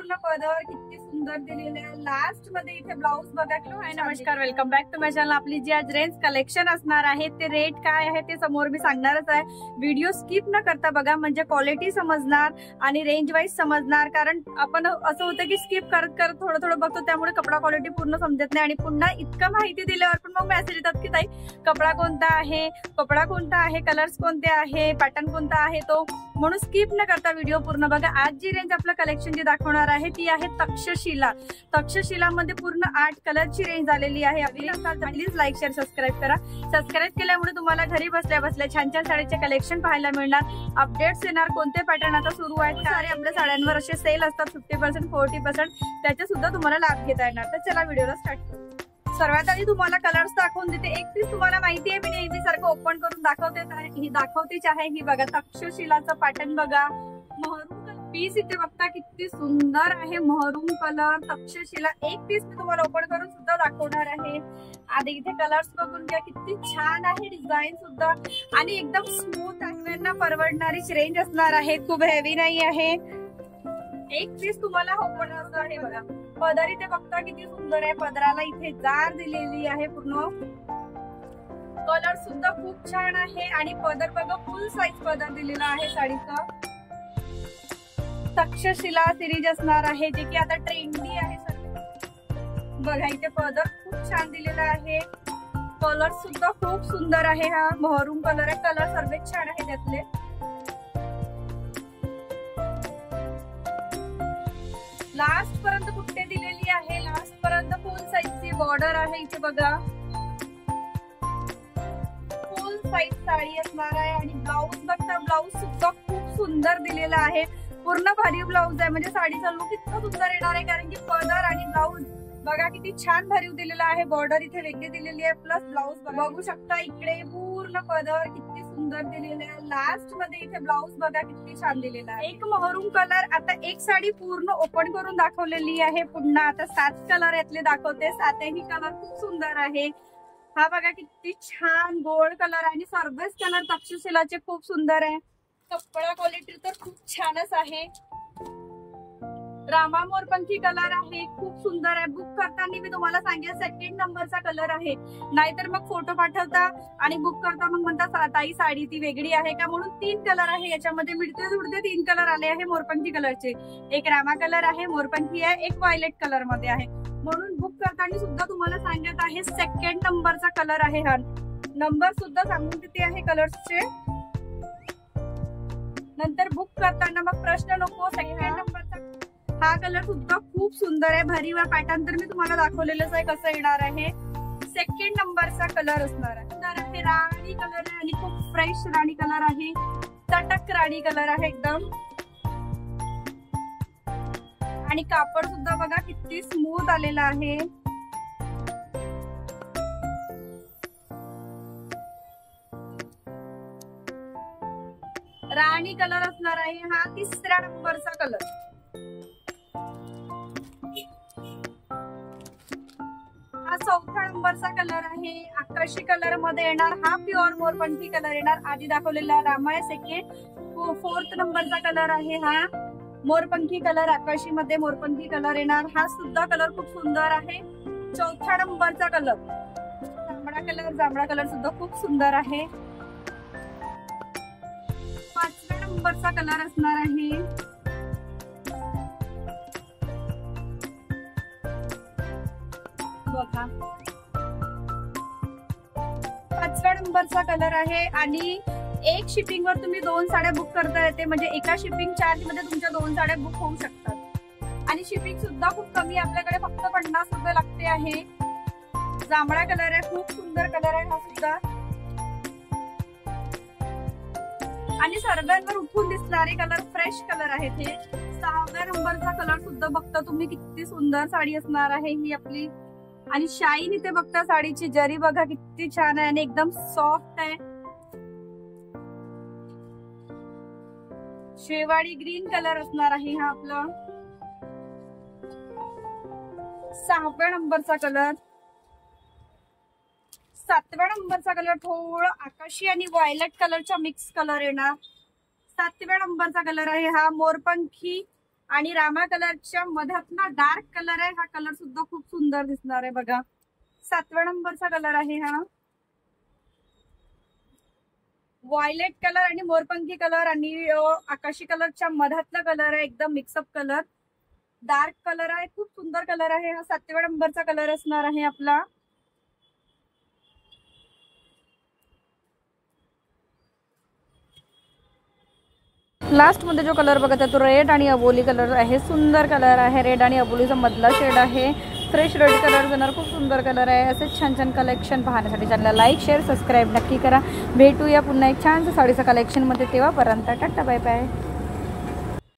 पूर्ण पदर किती सुंदर दिलेले आहे। लास्ट मध्ये इथे ब्लाउज बघा किलो आहे। नमस्कार, welcome back to my channel. आपली जी आज रेंज कलेक्शन असणार आहे ते रेट काय आहे ते समोर मी सांगणारच आहे। व्हिडिओ स्किप न करता बघा, म्हणजे क्वालिटी समजणार आणि रेंज वाईज समजणार। कारण आपण असं होतं की स्किप करत करत थोडं थोडं बघतो, त्यामुळे कपडा क्वालिटी पूर्ण समजत नाही आणि पुन्हा इतकं माहिती दिल्यावर पण मग मेसेज येतात की ताई कपडा कोणता आहे, कपडा कोणता आहे, कलर्स कोणते आहे, पॅटर्न कोणता आहे तो। म्हणून स्किप न करता व्हिडिओ पूर्ण बघा। आज जी रेंज आपलं कलेक्शन जी दाखवणार आहे ती आहे तक्षशिला। तक्षशिलामध्ये पूर्ण 8 कलरची रेंज आलेली आहे। प्लीज लाईक शेअर सबस्क्राईब करा। सबस्क्राईब केल्यामुळे तुम्हाला घरी बसल्या बसल्या छान छान साड्यांचे कलेक्शन पाहायला मिळणार, अपडेट्स येणार, कोणते पॅटर्न आता सुरू आहेत। सारे आपल्या साड्यांवर असे सेल असतात 50% 40%, त्याचे सुद्धा तुम्हाला लाभ घेता येणार। तर चला व्हिडिओला स्टार्ट करू। सर्वात आधी तुम्हाला कलर्स दाखवून देते। एक पीस तुम्हाला माहिती आहे मी नेहमी सारखं ओपन करून दाखवतेच आहे। ही बघा तक्षशिलाचं पॅटर्न बघा, महरून पीस इथे बघता किती सुंदर आहे, महरून कलर तक्षशिला। एक पीस मी तुम्हाला ओपन करून सुद्धा दाखवणार आहे। आधी इथे कलर्स बघून घ्या, किती छान आहे डिझाईन सुद्धा आणि एकदम स्मूथ आहे, ना परवडणारी रेंज असणार आहे, खूप हेवी नाही आहे। एक पीस तुम्हाला ओपन असं आहे बघा। पदर इथे बघता किती सुंदर आहे, पदराला इथे जार दिलेली आहे पूर्ण। कलर सुद्धा खूप छान आहे आणि पदर बघा फुल साईज पदर दिलेला आहे साडीचा। तक्षशिला सिरीज असणार आहे जे की आता ट्रेंडी आहे सर। बघा इथे पदर खूप छान दिलेला आहे, कलर सुद्धा खूप सुंदर आहे। हा महरून कलर आहे, कलर सर्व छान आहे त्यातले। लास्ट पर्यंत कुठे दिलेली आहे, लास्ट पर्यंत फुल साईजची बॉर्डर आहे इथे बघा। फुल साईज साडी असणार आहे आणि ब्लाऊज बघता, ब्लाऊज सुद्धा खूप सुंदर दिलेला आहे, पूर्ण भरीव ब्लाऊज आहे। म्हणजे साडीचा लुक इतका सुंदर येणार आहे, कारण की पदर आणि ब्लाऊज बघा किती छान भरीव दिलेला आहे। बॉर्डर इथे वेगळी दिलेली आहे, प्लस ब्लाऊज बघू शकता इकडे पूर्ण पदर किती सुंदर दिलेले आहे। लास्ट मध्ये इथे ब्लाऊज बघा किती छान दिलेला आहे। एक महरून कलर, आता एक साडी पूर्ण ओपन करून दाखवलेली आहे, पुन्हा आता 7 कलर यातले दाखवते। 7ही कलर खूप सुंदर आहे। हा बघा किती छान गोल्ड कलर आणि सर्वच कलर तक्षशिलाचे खूप सुंदर आहे। कपडा क्वालिटी तर खूप छानच आहे। रामा मोरपंखी कलर आहे, खूप सुंदर आहे। बुक करताना मी तुम्हाला सांगेल 2nd नंबरचा कलर आहे, नाहीतर मग फोटो पाठवता आणि बुक करता मग म्हणता ताई साडी ती वेगळी आहे का, म्हणून 3 कलर आहे याच्यामध्ये। मिळते जुळते 3 कलर आले आहे मोरपंखी कलरचे। एक रामा कलर आहे, मोरपंखी आहे, एक व्हायलेट कलर मध्ये आहे। म्हणून बुक करताना सुद्धा तुम्हाला सांगत आहे 2nd नंबरचा कलर आहे। हा नंबर सुद्धा सांगून देते आहे कलर्सचे, नंतर बुक करताना मग प्रश्न नको। 2nd नंबरचा हा कलर सुद्धा खूप सुंदर आहे, भरीव पॅटर्न तर मी तुम्हाला दाखवलेलंच आहे कसं येणार आहे। 2nd नंबरचा कलर असणार आहे, राणी कलर आहे आणि खूप फ्रेश राणी कलर आहे, चटक राणी कलर आहे एकदम। आणि कापड सुद्धा बघा किती स्मूथ आलेला आहे। राणी कलर असणार आहे, हा 3ऱ्या नंबरचा कलर। हा 4थ्या नंबरचा कलर आहे, आकाशी कलर मध्ये येणार। हा प्युअर मोरपंखी कलर येणार, आधी दाखवलेला रामा आहे। 4th नंबरचा कलर आहे, हा मोरपंखी कलर, आकाशी मध्ये मोरपंखी कलर येणार। हा सुद्धा कलर खूप सुंदर आहे। 4थ्या नंबरचा कलर जांभळा कलर, जांभळा कलर सुद्धा खूप सुंदर आहे। 5व्या नंबरचा कलर असणार आहे, बघा 5व्या नंबरचा कलर आहे। आणि एक शिपिंग वर तुम्ही 2 साड्या बुक करता येते, म्हणजे एका शिपिंग चार्ज मध्ये तुमच्या 2 साड्या बुक होऊ शकतात। आणि शिपिंग सुद्धा खूप कमी, आपल्याकडे फक्त 50 रुपये लागते आहे। जांभळा कलर आहे, खूप सुंदर कलर आहे हा सुद्धा, आणि सर्वांवर उठून दिसणारे कलर फ्रेश कलर आहे हे। 6व्या नंबरचा कलर सुद्धा बघता तुम्ही किती सुंदर साडी असणार आहे ही आपली। आणि शाईन इथे बघता, साडीची जरी बघा किती छान आहे आणि एकदम सॉफ्ट आहे। शेवाळी ग्रीन कलर असणार आहे हा आपला। 6व्या नंबरचा कलर, 7व्या नंबरचा कलर थोडं आकाशी आणि व्हायलेट कलरचा मिक्स कलर येणार। 7व्या नंबरचा कलर आहे हा मोरपंखी आणि रामा कलरच्या मधातला डार्क कलर आहे. हा कलर सुद्धा खूप सुंदर दिसणार आहे बघा. 7व्या नंबरचा कलर आहे हा. व्हायलेट कलर आणि मोरपंखी कलर आणि आकाशी कलरच्या मधातला कलर आहे. एकदम मिक्सअप कलर, डार्क कलर आहे. खूप सुंदर कलर आहे हा. 7व्या नंबरचा कलर असणार आहे आपला. लास्ट मध्ये जो कलर बघत आहे तो रेड आणि अबोली कलर आहे. सुंदर कलर आहे. रेड आणि अबोलीचा मधला शेड आहे. फ्रेश रेड कलर देणार. खूप सुंदर कलर आहे. असे छान छान कलेक्शन पाहण्यासाठी चॅनलला लाईक शेअर सबस्क्राईब नक्की करा. भेटूया पुन्हा एक छानसं साडीचं कलेक्शनमध्ये. तेव्हापर्यंत टाटा बाय बाय.